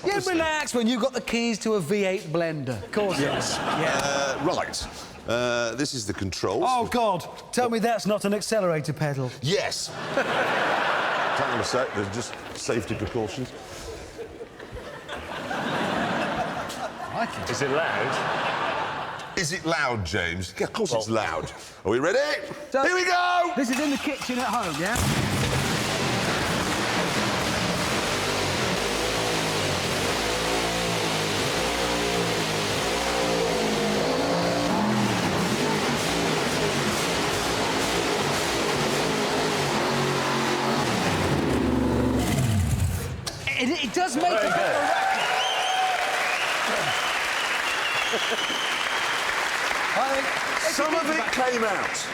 relax. Yeah, relax when you've got the keys to a V8 blender. Of course. Yes. Yeah. Right. This is the controls. Oh, God. Tell me that's not an accelerator pedal. Yes. Hang on a sec, there's just safety precautions. Is it loud? Is it loud, James? Yeah, of course it's loud. Are we ready? So, here we go! This is in the kitchen at home, yeah? It does make a bit of a racket. Some of it came out.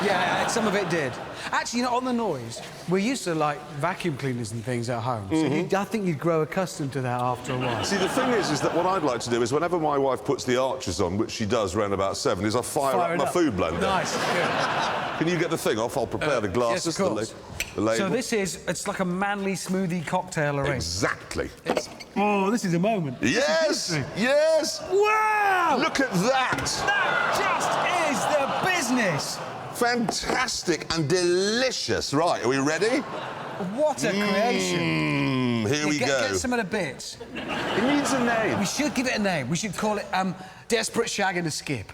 Yeah, some of it did. Actually, you know, on the noise, we're used to, like, vacuum cleaners and things at home. So I think you'd grow accustomed to that after a while. See, the thing is that what I'd like to do is whenever my wife puts the Archers on, which she does around about 7, is I fire up my food blender. Nice, good. Can you get the thing off? I'll prepare the glasses, yes, of course. the label. So this is, it's like a manly smoothie cocktail arrangement. Exactly. Oh, this is a moment. Yes! Yes! Wow! Look at that! That just is the business! Fantastic and delicious. Right, are we ready? What a creation. Here we go. Get some of the bits. It needs a name. We should give it a name. We should call it Desperate Shag and a Skip.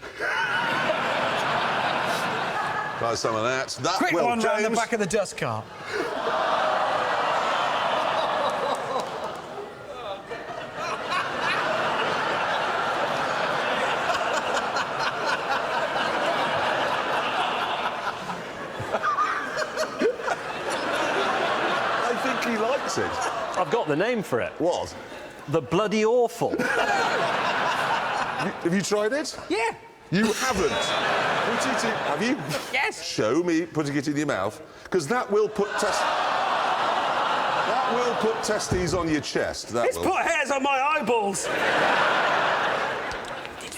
Try some of that. Quick one round the back of the dust cart. I think he likes it. I've got the name for it. What? The Bloody Awful. Have you tried it? Yeah. You haven't. Have you? Yes. Show me putting it in your mouth, because that will put that will put testes on your chest. It's put hairs on my eyeballs.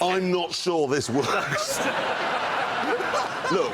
I'm not sure this works. Look,